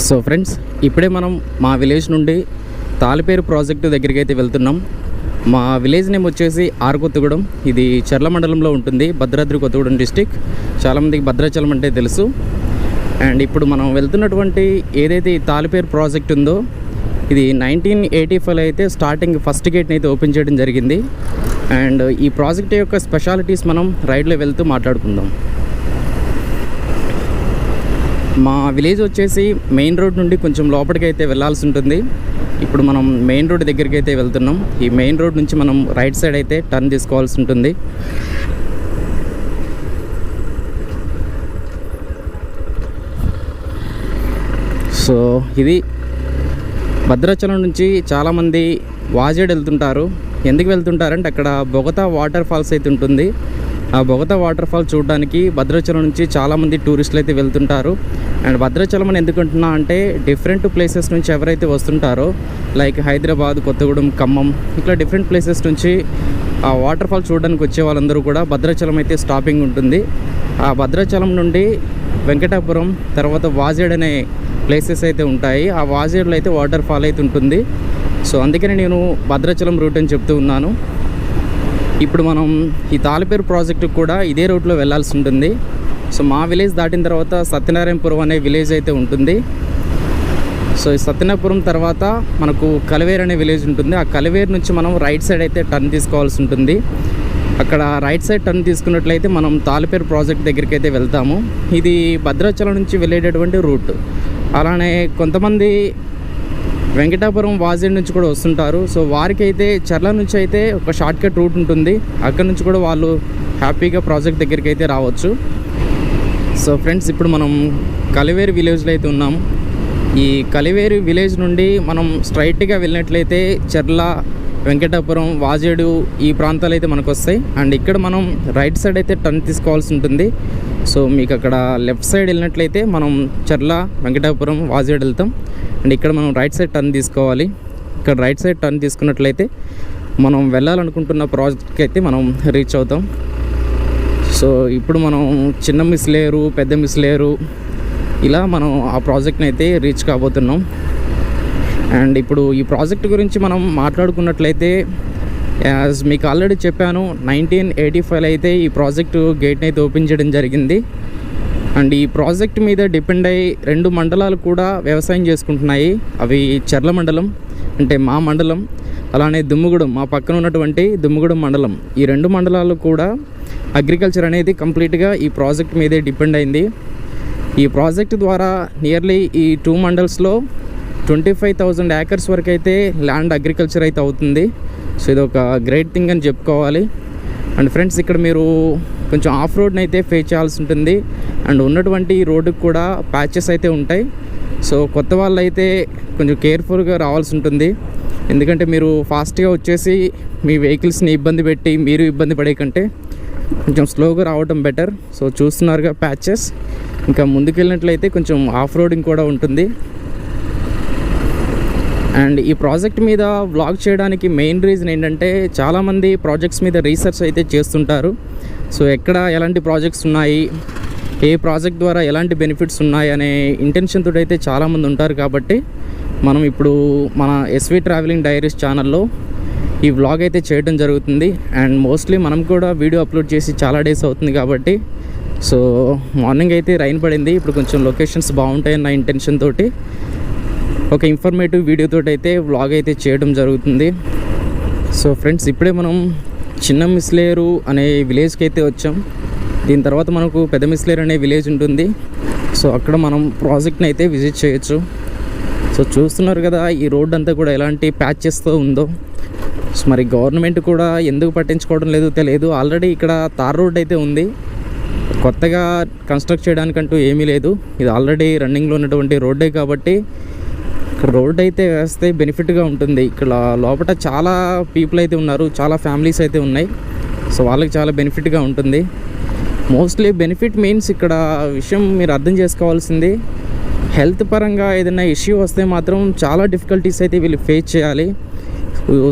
So friends, ఇప్పుడే మనం మా విలేజ్ నుండి తాలిపేరు ప్రాజెక్టు దగ్గరికి అయితే వెళ్తున్నాం. మా విలేజ్ నేమ్ వచ్చేసి ఆర్కొత్తగూడెం. ఇది చర్ల మండలంలో ఉంటుంది, భద్రాద్రి కొత్తగూడెం డిస్టిక్. చాలామందికి భద్రాచలం అంటే తెలుసు. అండ్ ఇప్పుడు మనం వెళ్తున్నటువంటి ఏదైతే ఈ తాలిపేరు ప్రాజెక్ట్ ఉందో, ఇది 1985 అయితే స్టార్టింగ్ ఫస్ట్ గేట్ని అయితే ఓపెన్ చేయడం జరిగింది. అండ్ ఈ ప్రాజెక్ట్ యొక్క స్పెషాలిటీస్ మనం రైడ్లో వెళ్తూ మాట్లాడుకుందాం. మా విలేజ్ వచ్చేసి మెయిన్ రోడ్ నుండి కొంచెం లోపలికి అయితే వెళ్ళాల్సి ఉంటుంది. ఇప్పుడు మనం మెయిన్ రోడ్ దగ్గరికి అయితే వెళ్తున్నాం. ఈ మెయిన్ రోడ్ నుంచి మనం రైట్ సైడ్ అయితే టర్న్ తీసుకోవాల్సి ఉంటుంది. సో ఇది భద్రాచలం నుంచి చాలామంది వాజేడ్ వెళ్తుంటారు. ఎందుకు వెళ్తుంటారంటే అక్కడ బొగతా వాటర్ ఫాల్స్ అయితే ఉంటుంది. ఆ బొగతా వాటర్ ఫాల్ చూడడానికి భద్రాచలం నుంచి చాలామంది టూరిస్టులు అయితే వెళ్తుంటారు. అండ్ భద్రాచలం అని ఎందుకంటున్నా అంటే డిఫరెంట్ ప్లేసెస్ నుంచి ఎవరైతే వస్తుంటారో, లైక్ హైదరాబాద్, కొత్తగూడెం, ఖమ్మం, ఇట్లా డిఫరెంట్ ప్లేసెస్ నుంచి ఆ వాటర్ ఫాల్ చూడడానికి వచ్చే వాళ్ళందరూ కూడా భద్రాచలం అయితే స్టాపింగ్ ఉంటుంది. ఆ భద్రాచలం నుండి వెంకటాపురం, తర్వాత వాజేడ్ అనే ప్లేసెస్ అయితే ఉంటాయి. ఆ వాజేడ్లో అయితే వాటర్ ఫాల్ అయితే ఉంటుంది. సో అందుకని నేను భద్రాచలం రూట్ అని చెప్తూ ఉన్నాను. ఇప్పుడు మనం ఈ తాలిపేరు ప్రాజెక్టుకు కూడా ఇదే రూట్లో వెళ్ళాల్సి ఉంటుంది. సో మా విలేజ్ దాటిన తర్వాత సత్యనారాయణపురం అనే విలేజ్ అయితే ఉంటుంది. సో ఈ సత్యనారాయణపురం తర్వాత మనకు కలివేరు అనే విలేజ్ ఉంటుంది. ఆ కలివేరు నుంచి మనం రైట్ సైడ్ అయితే టర్న్ తీసుకోవాల్సి ఉంటుంది. అక్కడ రైట్ సైడ్ టర్న్ తీసుకున్నట్లయితే మనం తాలిపేరు ప్రాజెక్ట్ దగ్గరికి అయితే వెళ్తాము. ఇది భద్రాచలం నుంచి వెళ్ళేటటువంటి రూట్. అలానే కొంతమంది వెంకటాపురం వాజేడ్ నుంచి కూడా వస్తుంటారు. సో వారికి అయితే చర్ల నుంచి అయితే ఒక షార్ట్కట్ రూట్ ఉంటుంది. అక్కడ నుంచి కూడా వాళ్ళు హ్యాపీగా ప్రాజెక్ట్ దగ్గరికి అయితే రావచ్చు. సో ఫ్రెండ్స్, ఇప్పుడు మనం కలివేరు విలేజ్లో అయితే ఉన్నాం. ఈ కలివేరు విలేజ్ నుండి మనం స్ట్రైట్గా వెళ్ళినట్లయితే చర్ల, వెంకటాపురం, వాజేడు ఈ ప్రాంతాలు అయితే మనకు వస్తాయి. అండ్ ఇక్కడ మనం రైట్ సైడ్ అయితే టర్న్ తీసుకోవాల్సి ఉంటుంది. సో మీకు అక్కడ లెఫ్ట్ సైడ్ వెళ్ళినట్లయితే మనం చర్ల, వెంకటాపురం, వాజేడు వెళ్తాం. అండ్ ఇక్కడ మనం రైట్ సైడ్ టర్న్ తీసుకోవాలి. ఇక్కడ రైట్ సైడ్ టర్న్ తీసుకున్నట్లయితే మనం వెళ్ళాలనుకుంటున్న ప్రాజెక్ట్కి అయితే మనం రీచ్ అవుతాం. సో ఇప్పుడు మనం చిన్న మిస్లేరు, పెద్ద మిస్లేరు, ఇలా మనం ఆ ప్రాజెక్ట్ని అయితే రీచ్ కాబోతున్నాం. అండ్ ఇప్పుడు ఈ ప్రాజెక్ట్ గురించి మనం మాట్లాడుకున్నట్లయితే, యాజ్ మీకు ఆల్రెడీ చెప్పాను, 1985 అయితే ఈ ప్రాజెక్టు గేట్ని అయితే ఓపెన్ చేయడం జరిగింది. అండ్ ఈ ప్రాజెక్ట్ మీద డిపెండ్ అయ్యి 2 మండలాలు కూడా వ్యవసాయం చేసుకుంటున్నాయి. అవి చర్ల మండలం అంటే మా మండలం, అలానే దుమ్ముగూడెం మా పక్కన ఉన్నటువంటి దుమ్ముగూడెం మండలం. ఈ 2 మండలాలు కూడా అగ్రికల్చర్ అనేది కంప్లీట్గా ఈ ప్రాజెక్ట్ మీదే డిపెండ్ అయింది. ఈ ప్రాజెక్ట్ ద్వారా నియర్లీ ఈ 2 మండల్స్లో 25,000 ఏకర్స్ వరకు అయితే ల్యాండ్ అగ్రికల్చర్ అయితే అవుతుంది. సో ఇది ఒక గ్రేట్ థింగ్ అని చెప్పుకోవాలి. అండ్ ఫ్రెండ్స్, ఇక్కడ మీరు కొంచెం ఆఫ్ రోడ్ని అయితే ఫేస్ చేయాల్సి ఉంటుంది. అండ్ ఉన్నటువంటి రోడ్డుకి కూడా ప్యాచెస్ అయితే ఉంటాయి. సో కొత్త వాళ్ళు అయితే కొంచెం కేర్ఫుల్గా రావాల్సి ఉంటుంది. ఎందుకంటే మీరు ఫాస్ట్గా వచ్చేసి మీ వెహికల్స్ని ఇబ్బంది పెట్టి మీరు ఇబ్బంది పడే కంటే కొంచెం స్లోగా రావడం బెటర్. సో చూస్తున్నారుగా ప్యాచెస్. ఇంకా ముందుకెళ్ళినట్లయితే కొంచెం ఆఫ్ రోడింగ్ కూడా ఉంటుంది. అండ్ ఈ ప్రాజెక్ట్ మీద వ్లాగ్ చేయడానికి మెయిన్ రీజన్ ఏంటంటే, చాలామంది ప్రాజెక్ట్స్ మీద రీసెర్చ్ అయితే చేస్తుంటారు. సో ఎక్కడ ఎలాంటి ప్రాజెక్ట్స్ ఉన్నాయి, ఏ ప్రాజెక్ట్ ద్వారా ఎలాంటి బెనిఫిట్స్ ఉన్నాయి అనే ఇంటెన్షన్ తోటి అయితే చాలామంది ఉంటారు. కాబట్టి మనం ఇప్పుడు మన ఎస్వి ట్రావెలింగ్ డైరీస్ ఛానల్లో ఈ వ్లాగ్ అయితే చేయడం జరుగుతుంది. అండ్ మోస్ట్లీ మనం కూడా వీడియో అప్లోడ్ చేసి చాలా డేస్ అవుతుంది కాబట్టి, సో మార్నింగ్ అయితే రైన్ పడింది. ఇప్పుడు కొంచెం లొకేషన్స్ బాగుంటాయన్న ఇంటెన్షన్ తోటి ఒక ఇన్ఫర్మేటివ్ వీడియోతో అయితే వ్లాగ్ అయితే చేయడం జరుగుతుంది. సో ఫ్రెండ్స్, ఇప్పుడే మనం చిన్న మిస్లేరు అనే విలేజ్కి అయితే వచ్చాం. దీని తర్వాత మనకు పెద్ద మిస్లేరు అనే విలేజ్ ఉంటుంది. సో అక్కడ మనం ప్రాజెక్ట్ని అయితే విజిట్ చేయొచ్చు. సో చూస్తున్నారు కదా ఈ రోడ్ అంతా కూడా ఎలాంటి ప్యాచెస్తో ఉందో. సో మరి గవర్నమెంట్ కూడా ఎందుకు పట్టించుకోవడం లేదో తెలియదు. ఆల్రెడీ ఇక్కడ తార్ రోడ్ అయితే ఉంది, కొత్తగా కన్స్ట్రక్ట్ చేయడానికంటూ ఏమీ లేదు. ఇది ఆల్రెడీ రన్నింగ్లో ఉన్నటువంటి రోడ్డే కాబట్టి ఇక్కడ రోడ్ అయితే వేస్తే బెనిఫిట్గా ఉంటుంది. ఇక్కడ లోపల చాలా పీపుల్ అయితే ఉన్నారు, చాలా ఫ్యామిలీస్ అయితే ఉన్నాయి. సో వాళ్ళకి చాలా బెనిఫిట్గా ఉంటుంది. మోస్ట్లీ బెనిఫిట్ మీన్స్ ఇక్కడ విషయం మీరు అర్థం చేసుకోవాల్సింది, హెల్త్ పరంగా ఏదైనా ఇష్యూ వస్తే మాత్రం చాలా డిఫికల్టీస్ అయితే వీళ్ళు ఫేస్ చేయాలి.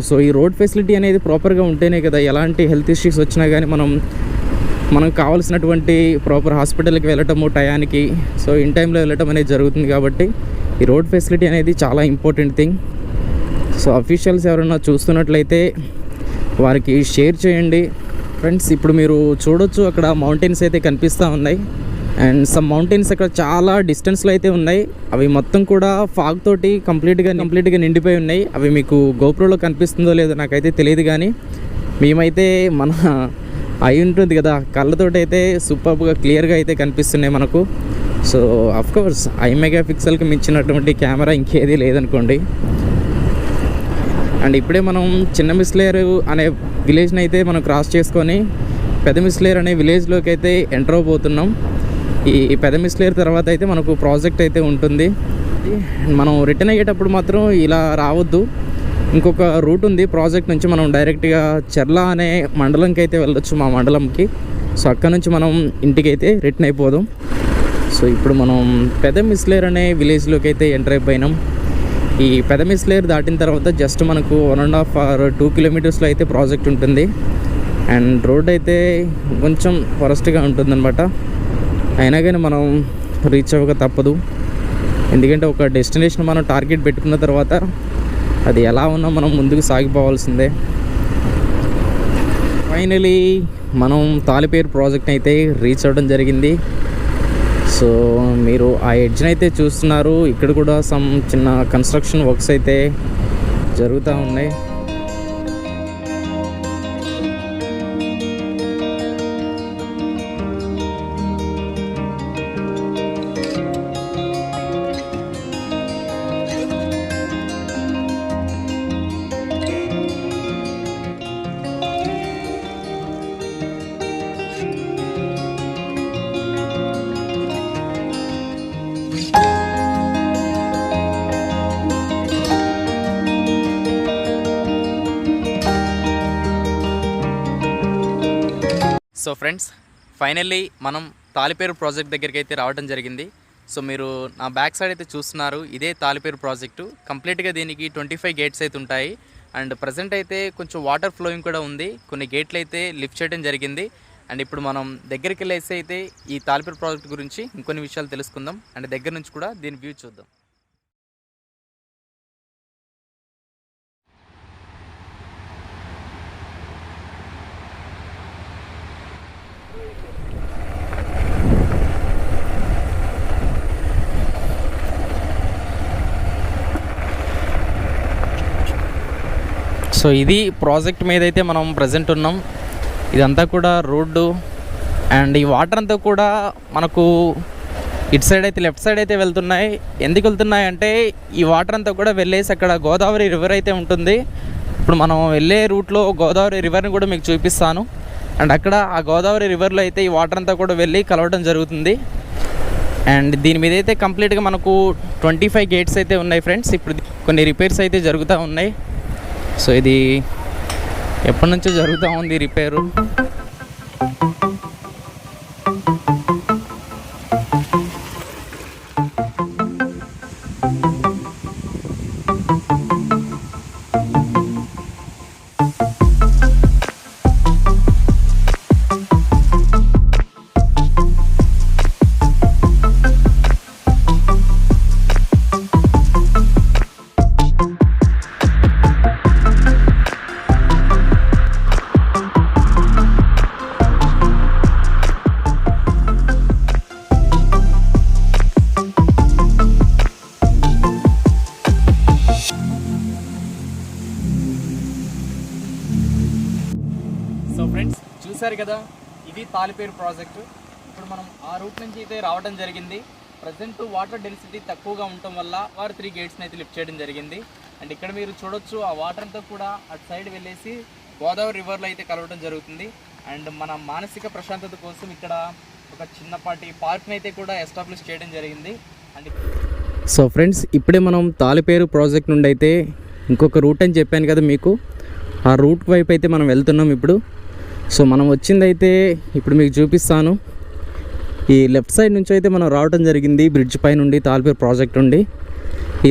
సో ఈ రోడ్ ఫెసిలిటీ అనేది ప్రాపర్గా ఉంటేనే కదా ఎలాంటి హెల్త్ ఇష్యూస్ వచ్చినా కానీ మనకు కావాల్సినటువంటి ప్రాపర్ హాస్పిటల్కి వెళ్ళటము టయానికి, సో ఇన్ టైంలో వెళ్ళటం అనేది జరుగుతుంది. కాబట్టి ఈ రోడ్ ఫెసిలిటీ అనేది చాలా ఇంపార్టెంట్ థింగ్. సో అఫీషియల్స్ ఎవరైనా చూస్తున్నట్లయితే వారికి షేర్ చేయండి ఫ్రెండ్స్. ఇప్పుడు మీరు చూడొచ్చు అక్కడ మౌంటైన్స్ అయితే కనిపిస్తూ ఉన్నాయి. అండ్ సమ్ మౌంటైన్స్ అక్కడ చాలా డిస్టెన్స్లో అయితే ఉన్నాయి. అవి మొత్తం కూడా ఫాగ్ తోటి కంప్లీట్గా నిండిపోయి ఉన్నాయి. అవి మీకు గోప్రోలో కనిపిస్తుందో లేదో నాకైతే తెలియదు, కానీ మేమైతే మన అయి ఉంటుంది కదా కళ్ళతోటి అయితే సూపర్గా క్లియర్గా అయితే కనిపిస్తున్నాయి మనకు. సో అఫ్కోర్స్ 5 మెగాపిక్సెల్కి మించినటువంటి కెమెరా ఇంకేది లేదనుకోండి. అండ్ ఇప్పుడే మనం చిన్న మిస్లేరు అనే విలేజ్ని అయితే మనం క్రాస్ చేసుకొని పెద్ద మిస్లేరు అనే విలేజ్లోకి అయితే ఎంటర్ అవబోతున్నాం. ఈ పెద్ద మిస్లేరు తర్వాత అయితే మనకు ప్రాజెక్ట్ అయితే ఉంటుంది. మనం రిటర్న్ అయ్యేటప్పుడు మాత్రం ఇలా రావద్దు, ఇంకొక రూట్ ఉంది ప్రాజెక్ట్ నుంచి. మనం డైరెక్ట్గా చెర్ల అనే మండలంకి అయితే వెళ్ళొచ్చు, మా మండలంకి. సో అక్కడ నుంచి మనం ఇంటికి అయితే రిటర్న్ అయిపోదాం. సో ఇప్పుడు మనం పెద్ద మిస్లేరు అనే విలేజ్లోకి అయితే ఎంటర్ అయిపోయినాం. ఈ పెద్ద మిస్లేరు దాటిన తర్వాత జస్ట్ మనకు 1.5 or 2 కిలోమీటర్స్లో అయితే ప్రాజెక్ట్ ఉంటుంది. అండ్ రోడ్ అయితే కొంచెం వరస్ట్గా ఉంటుందన్నమాట. అయినా కానీ మనం రీచ్ అవ్వక తప్పదు, ఎందుకంటే ఒక డెస్టినేషన్ మనం టార్గెట్ పెట్టుకున్న తర్వాత అది ఎలా ఉన్నా మనం ముందుకు సాగిపోవాల్సిందే. ఫైనలీ మనం తాలిపేరు ప్రాజెక్ట్ అయితే రీచ్ అవ్వడం జరిగింది. సో మీరు ఆ ఎడ్జ్ని అయితే చూస్తున్నారు. ఇక్కడ కూడా సమ్ చిన్న కన్స్ట్రక్షన్ వర్క్స్ అయితే జరుగుతూ ఉన్నాయి. సో ఫ్రెండ్స్, ఫైనల్లీ మనం తాలిపేరు ప్రాజెక్ట్ దగ్గరికి అయితే రావడం జరిగింది. సో మీరు నా బ్యాక్ సైడ్ అయితే చూస్తున్నారు, ఇదే తాలిపేరు ప్రాజెక్టు. కంప్లీట్గా దీనికి 25 గేట్స్ అయితే ఉంటాయి. అండ్ ప్రజెంట్ అయితే కొంచెం వాటర్ ఫ్లోయింగ్ కూడా ఉంది. కొన్ని గేట్లు అయితే లిఫ్ట్ చేయడం జరిగింది. అండ్ ఇప్పుడు మనం దగ్గరికి వెళ్ళేసి అయితే ఈ తాలిపేరు ప్రాజెక్ట్ గురించి ఇంకొన్ని విషయాలు తెలుసుకుందాం. అండ్ దగ్గర నుంచి కూడా దీని వ్యూ చూద్దాం. సో ఇది ప్రాజెక్ట్ మీద అయితే మనం ప్రజెంట్ ఉన్నాం. ఇదంతా కూడా రోడ్డు. అండ్ ఈ వాటర్ అంతా కూడా మనకు ఇటు సైడ్ అయితే లెఫ్ట్ సైడ్ అయితే వెళ్తున్నాయి. ఎందుకు వెళ్తున్నాయి అంటే ఈ వాటర్ అంతా కూడా వెళ్ళేసి అక్కడ గోదావరి రివర్ అయితే ఉంటుంది. ఇప్పుడు మనం వెళ్ళే రూట్లో గోదావరి రివర్ని కూడా మీకు చూపిస్తాను. అండ్ అక్కడ ఆ గోదావరి రివర్లో అయితే ఈ వాటర్ అంతా కూడా వెళ్ళి కలవడం జరుగుతుంది. అండ్ దీని మీద అయితే కంప్లీట్గా మనకు 25 గేట్స్ అయితే ఉన్నాయి ఫ్రెండ్స్. ఇప్పుడు కొన్ని రిపేర్స్ అయితే జరుగుతూ ఉన్నాయి. సో ఇది ఎప్పటి నుంచో జరుగుతూ ఉంది రిపేరు. సో ఫ్రెండ్స్, చూసారు కదా, ఇది తాలిపేరు ప్రాజెక్టు. ఇప్పుడు మనం ఆ రూట్ నుంచి అయితే రావడం జరిగింది. ప్రజెంట్ వాటర్ డెన్సిటీ తక్కువగా ఉండటం వల్ల 3 గేట్స్ని అయితే లిఫ్ట్ చేయడం జరిగింది. అండ్ ఇక్కడ మీరు చూడొచ్చు ఆ వాటర్ అంతా కూడా అటు సైడ్ వెళ్ళేసి గోదావరి రివర్లో అయితే కలవడం జరుగుతుంది. అండ్ మన మానసిక ప్రశాంతత కోసం ఇక్కడ ఒక చిన్నపాటి పార్క్ని అయితే కూడా ఎస్టాబ్లిష్ చేయడం జరిగింది. అండ్ సో ఫ్రెండ్స్, ఇప్పుడే మనం తాలిపేరు ప్రాజెక్ట్ నుండి అయితే ఇంకొక రూట్ అని చెప్పాను కదా మీకు, ఆ రూట్ వైపు అయితే మనం వెళ్తున్నాం ఇప్పుడు. సో మనం వచ్చిందైతే ఇప్పుడు మీకు చూపిస్తాను. ఈ లెఫ్ట్ సైడ్ నుంచి అయితే మనం రావడం జరిగింది, బ్రిడ్జ్ పై నుండి తాలిపేరు ప్రాజెక్ట్ నుండి.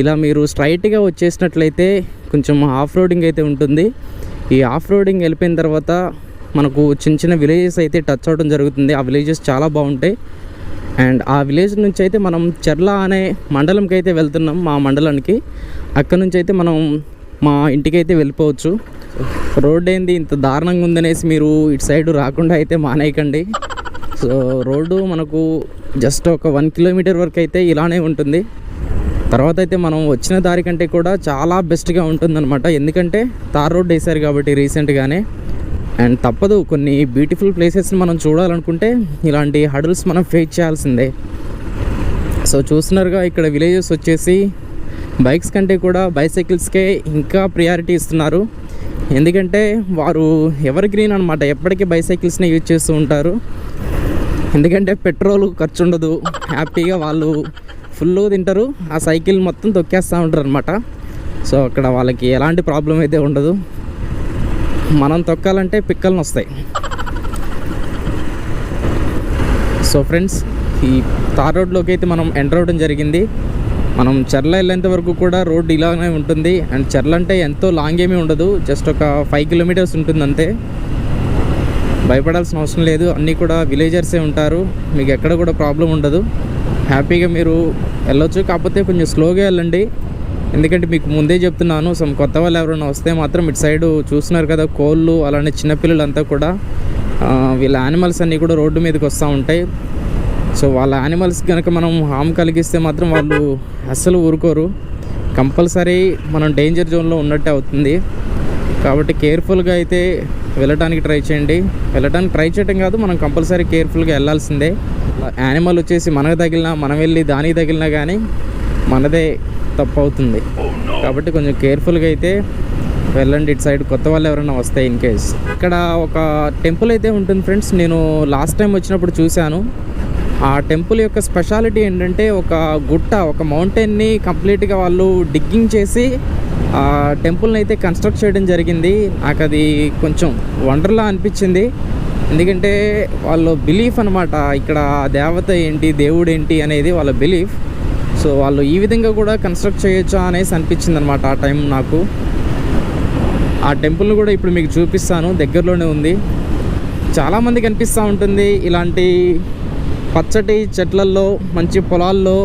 ఇలా మీరు స్ట్రైట్గా వచ్చేసినట్లయితే కొంచెం ఆఫ్ రోడింగ్ అయితే ఉంటుంది. ఈ ఆఫ్ రోడింగ్ వెళ్ళిపోయిన తర్వాత మనకు చిన్న చిన్న విలేజెస్ అయితే టచ్ అవ్వడం జరుగుతుంది. ఆ విలేజెస్ చాలా బాగుంటాయి. అండ్ ఆ విలేజ్ నుంచి అయితే మనం చర్ల అనే మండలంకి అయితే వెళ్తున్నాం, మా మండలానికి. అక్కడ నుంచి అయితే మనం మా ఇంటికి అయితే వెళ్ళిపోవచ్చు. రోడ్ ఏంది ఇంత దారుణంగా ఉందనేసి మీరు ఇటు సైడ్ రాకుండా అయితే మానేయకండి. సో రోడ్డు మనకు జస్ట్ ఒక 1 కిలోమీటర్ వరకు అయితే ఇలానే ఉంటుంది. తర్వాత అయితే మనం వచ్చిన దారి కంటే కూడా చాలా బెస్ట్గా ఉంటుందన్నమాట. ఎందుకంటే తార్ రోడ్ వేశారు కాబట్టి రీసెంట్గానే. అండ్ తప్పదు, కొన్ని బ్యూటిఫుల్ ప్లేసెస్ని మనం చూడాలనుకుంటే ఇలాంటి హడల్స్ మనం ఫేస్ చేయాల్సిందే. సో చూస్తున్నారుగా, ఇక్కడ విలేజెస్ వచ్చేసి బైక్స్ కంటే కూడా బైసైకిల్స్కే ఇంకా ప్రియారిటీ ఇస్తున్నారు. ఎందుకంటే వారు ఎవర్ గ్రీన్ అనమాట, ఎప్పటికీ బైసైకిల్స్ని యూజ్ చేస్తూ ఉంటారు. ఎందుకంటే పెట్రోల్ ఖర్చు ఉండదు, హ్యాపీగా వాళ్ళు ఫుల్ తింటారు, ఆ సైకిల్ మొత్తం తొక్కేస్తూ ఉంటారు అనమాట. సో అక్కడ వాళ్ళకి ఎలాంటి ప్రాబ్లం అయితే ఉండదు. మనం తొక్కాలంటే పిక్కలను వస్తాయి. సో ఫ్రెండ్స్, ఈ తార్ రోడ్లోకి అయితే మనం ఎంటర్ అవ్వడం జరిగింది. మనం చర్ల వెళ్ళేంత వరకు కూడా రోడ్ ఇలానే ఉంటుంది. అండ్ చర్ల అంటే ఎంతో లాంగ్ ఏమీ ఉండదు, జస్ట్ ఒక 5 కిలోమీటర్స్ ఉంటుంది అంతే. భయపడాల్సిన అవసరం లేదు, అన్నీ కూడా విలేజర్సే ఉంటారు, మీకు ఎక్కడ కూడా ప్రాబ్లం ఉండదు, హ్యాపీగా మీరు వెళ్ళొచ్చు. కాకపోతే కొంచెం స్లోగా వెళ్ళండి, ఎందుకంటే మీకు ముందే చెప్తున్నాను, కొత్త వాళ్ళు ఎవరైనా వస్తే మాత్రం ఇటు సైడు చూస్తున్నారు కదా, కోళ్ళు అలానే చిన్నపిల్లలంతా కూడా వీళ్ళ యానిమల్స్ అన్నీ కూడా రోడ్డు మీదకి వస్తూ ఉంటాయి. సో వాళ్ళ యానిమల్స్ కనుక మనం హామ్ కలిగిస్తే మాత్రం వాళ్ళు అస్సలు ఊరుకోరు, కంపల్సరీ మనం డేంజర్ జోన్లో ఉన్నట్టే అవుతుంది. కాబట్టి కేర్ఫుల్గా అయితే వెళ్ళటానికి ట్రై చేయండి. వెళ్ళటానికి ట్రై చేయడం కాదు, మనం కంపల్సరీ కేర్ఫుల్గా వెళ్ళాల్సిందే. యానిమల్ వచ్చేసి మనకు తగిలినా, మనం వెళ్ళి దానికి తగిలినా కానీ మనదే తప్పు అవుతుంది. కాబట్టి కొంచెం కేర్ఫుల్గా అయితే వెళ్ళండి ఇటు సైడ్, కొత్త వాళ్ళు ఎవరైనా వస్తే ఇన్ కేస్. ఇక్కడ ఒక టెంపుల్ అయితే ఉంటుంది ఫ్రెండ్స్, నేను లాస్ట్ టైం వచ్చినప్పుడు చూశాను. ఆ టెంపుల్ యొక్క స్పెషాలిటీ ఏంటంటే, ఒక గుట్ట, ఒక మౌంటైన్ని కంప్లీట్గా వాళ్ళు డిగ్గింగ్ చేసి ఆ టెంపుల్ని అయితే కన్స్ట్రక్ట్ చేయడం జరిగింది. నాకు అది కొంచెం వండర్లా అనిపించింది. ఎందుకంటే వాళ్ళ బిలీఫ్ అనమాట, ఇక్కడ దేవత ఏంటి, దేవుడు ఏంటి అనేది వాళ్ళ బిలీఫ్. సో వాళ్ళు ఈ విధంగా కూడా కన్స్ట్రక్ట్ చేయొచ్చా అనేసి అనిపించింది అనమాట ఆ టైం నాకు. ఆ టెంపుల్ని కూడా ఇప్పుడు మీకు చూపిస్తాను, దగ్గరలోనే ఉంది. చాలామంది కనిపిస్తూ ఉంటుంది ఇలాంటి పచ్చటి చెట్లల్లో, మంచి పొలాల్లో,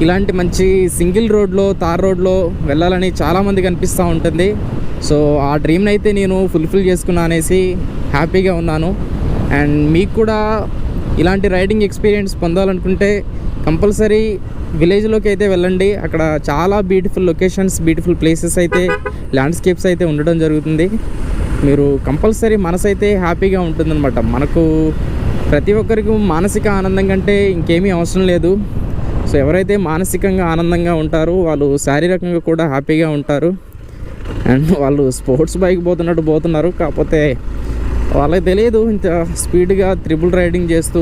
ఇలాంటి మంచి సింగిల్ రోడ్లో, తార్ రోడ్లో వెళ్ళాలని చాలామంది కనిపిస్తూ ఉంటుంది. సో ఆ డ్రీమ్ని అయితే నేను ఫుల్ఫిల్ చేసుకున్నా అనేసి హ్యాపీగా ఉన్నాను. అండ్ మీకు కూడా ఇలాంటి రైడింగ్ ఎక్స్పీరియన్స్ పొందాలనుకుంటే కంపల్సరీ విలేజ్లోకి అయితే వెళ్ళండి. అక్కడ చాలా బ్యూటిఫుల్ లొకేషన్స్, బ్యూటిఫుల్ ప్లేసెస్ అయితే, ల్యాండ్స్కేప్స్ అయితే ఉండడం జరుగుతుంది. మీరు కంపల్సరీ మనసు అయితే హ్యాపీగా ఉంటుందన్నమాట. మనకు ప్రతి ఒక్కరికి మానసిక ఆనందం కంటే ఇంకేమీ అవసరం లేదు. సో ఎవరైతే మానసికంగా ఆనందంగా ఉంటారో వాళ్ళు శారీరకంగా కూడా హ్యాపీగా ఉంటారు. అండ్ వాళ్ళు స్పోర్ట్స్ బైక్ పోతున్నట్టు పోతున్నారు, కాకపోతే వాళ్ళకి తెలియదు ఇంత స్పీడ్గా త్రిబుల్ రైడింగ్ చేస్తూ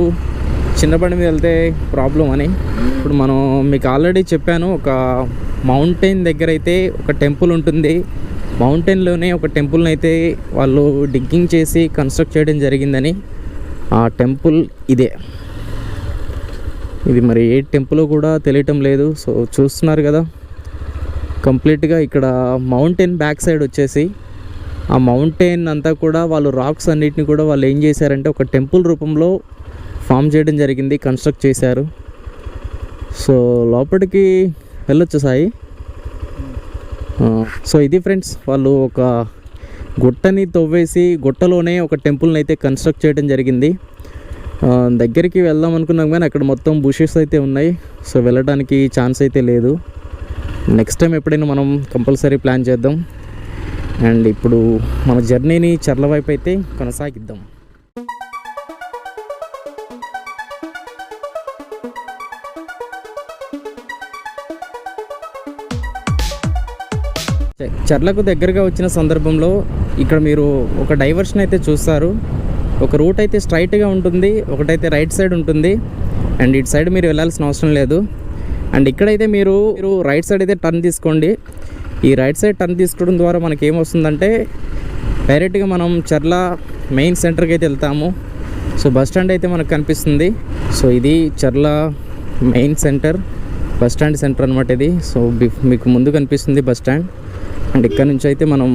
చిన్న బండి మీద వెళ్తే ప్రాబ్లం అని. ఇప్పుడు మనం మీకు ఆల్రెడీ చెప్పాను, ఒక మౌంటైన్ దగ్గర అయితే ఒక టెంపుల్ ఉంటుంది. మౌంటైన్లోనే ఒక టెంపుల్ని అయితే వాళ్ళు డిగ్గింగ్ చేసి కన్స్ట్రక్ట్ చేయడం జరిగిందని. ఆ టెంపుల్ ఇదే. ఇది మరి ఏ టెంపుల్ కూడా తెలియటం లేదు. సో చూస్తున్నారు కదా, కంప్లీట్గా ఇక్కడ మౌంటైన్ బ్యాక్ సైడ్ వచ్చేసి ఆ మౌంటైన్ అంతా కూడా వాళ్ళు రాక్స్ అన్నిటిని కూడా వాళ్ళు ఏం చేశారంటే ఒక టెంపుల్ రూపంలో ఫామ్ చేయడం జరిగింది, కన్స్ట్రక్ట్ చేశారు. సో లోపలికి వెళ్ళొచ్చు సాయి. సో ఇది ఫ్రెండ్స్, వాళ్ళు ఒక గుట్టని తవ్వేసి గుట్టలోనే ఒక టెంపుల్ని అయితే కన్స్ట్రక్ట్ చేయడం జరిగింది. దగ్గరికి వెళ్దాం అనుకున్నాం కానీ అక్కడ మొత్తం బుషెస్ అయితే ఉన్నాయి. సో వెళ్ళడానికి ఛాన్స్ అయితే లేదు. నెక్స్ట్ టైం ఎప్పుడైనా మనం కంపల్సరీ ప్లాన్ చేద్దాం. అండ్ ఇప్పుడు మన జర్నీని చర్ల వైపు అయితే కొనసాగిద్దాం. చర్లకు దగ్గరగా వచ్చిన సందర్భంలో ఇక్కడ మీరు ఒక డైవర్షన్ అయితే చూస్తారు. ఒక రూట్ అయితే స్ట్రైట్గా ఉంటుంది, ఒకటైతే రైట్ సైడ్ ఉంటుంది. అండ్ ఇటు సైడ్ మీరు వెళ్ళాల్సిన అవసరం లేదు. అండ్ ఇక్కడైతే మీరు రైట్ సైడ్ అయితే టర్న్ తీసుకోండి. ఈ రైట్ సైడ్ టర్న్ తీసుకోవడం ద్వారా మనకి ఏమొస్తుందంటే డైరెక్ట్గా మనం చర్ల మెయిన్ సెంటర్కి అయితే వెళ్తాము. సో బస్ స్టాండ్ అయితే మనకు కనిపిస్తుంది. సో ఇది Charla main centre, bus stand centre అనమాట ఇది. సో మీకు ముందు కనిపిస్తుంది బస్ స్టాండ్. అండ్ ఇక్కడ నుంచి అయితే మనం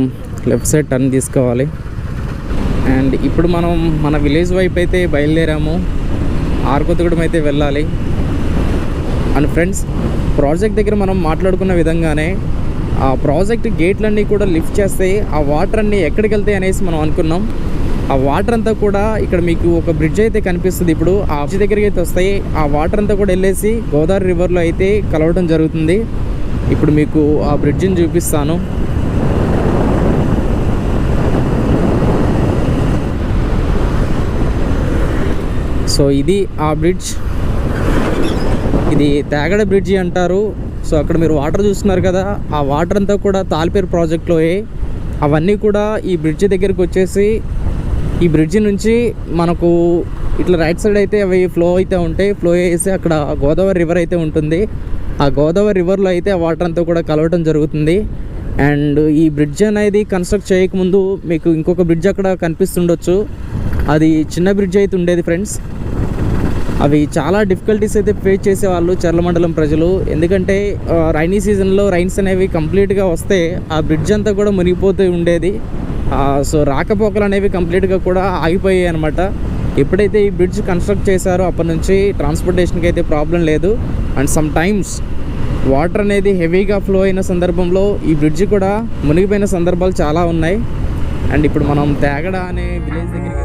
లెఫ్ట్ సైడ్ టర్న్ తీసుకోవాలి. అండ్ ఇప్పుడు మనం మన విలేజ్ వైపు అయితే బయలుదేరాము. ఆరుకొత్తగూడెం అయితే వెళ్ళాలి. అండ్ ఫ్రెండ్స్, ప్రాజెక్ట్ దగ్గర మనం మాట్లాడుకున్న విధంగానే ఆ ప్రాజెక్ట్ గేట్లన్నీ కూడా లిఫ్ట్ చేస్తే ఆ వాటర్ అన్నీ ఎక్కడికి వెళ్తాయి అనేసి మనం అనుకున్నాం. ఆ వాటర్ అంతా కూడా ఇక్కడ మీకు ఒక బ్రిడ్జ్ అయితే కనిపిస్తుంది. ఇప్పుడు ఆ బ్రిడ్జ్ దగ్గరికి అయితే వస్తాయి. ఆ వాటర్ అంతా కూడా వెళ్ళేసి గోదావరి రివర్లో అయితే కలవడం జరుగుతుంది. ఇప్పుడు మీకు ఆ బ్రిడ్జిని చూపిస్తాను. సో ఇది ఆ బ్రిడ్జ్. ఇది తేగడ బ్రిడ్జి అంటారు. సో అక్కడ మీరు వాటర్ చూస్తున్నారు కదా, ఆ వాటర్ అంతా కూడా తాలిపేరు ప్రాజెక్టులోయే. అవన్నీ కూడా ఈ బ్రిడ్జి దగ్గరికి వచ్చేసి ఈ బ్రిడ్జి నుంచి మనకు ఇట్లా రైట్ సైడ్ అయితే అవి ఫ్లో అయితే ఉంటాయి. ఫ్లో చేసి అక్కడ గోదావరి రివర్ అయితే ఉంటుంది. ఆ గోదావరి రివర్లో అయితే ఆ వాటర్ అంతా కూడా కలవటం జరుగుతుంది. అండ్ ఈ బ్రిడ్జ్ అనేది కన్స్ట్రక్ట్ చేయకముందు మీకు ఇంకొక బ్రిడ్జ్ అక్కడ కనిపిస్తుండొచ్చు. అది చిన్న బ్రిడ్జ్ అయితే ఉండేది ఫ్రెండ్స్. అవి చాలా డిఫికల్టీస్ అయితే ఫేస్ చేసేవాళ్ళు చర్ల మండలం ప్రజలు. ఎందుకంటే రైనీ సీజన్లో రైన్స్ అనేవి కంప్లీట్గా వస్తే ఆ బ్రిడ్జ్ అంతా కూడా మునిగిపోతూ ఉండేది. సో రాకపోకలు అనేవి కంప్లీట్గా కూడా ఆగిపోయాయి అనమాట. ఎప్పుడైతే ఈ బ్రిడ్జ్ కన్స్ట్రక్ట్ చేశారో అప్పటి నుంచి ట్రాన్స్పోర్టేషన్కి అయితే ప్రాబ్లం లేదు. అండ్ సమ్ టైమ్స్ వాటర్ అనేది హెవీగా ఫ్లో అయిన సందర్భంలో ఈ బ్రిడ్జ్ కూడా మునిగిపోయిన సందర్భాలు చాలా ఉన్నాయి. అండ్ ఇప్పుడు మనం తేగడ అనే విలేజ్ దగ్గరికి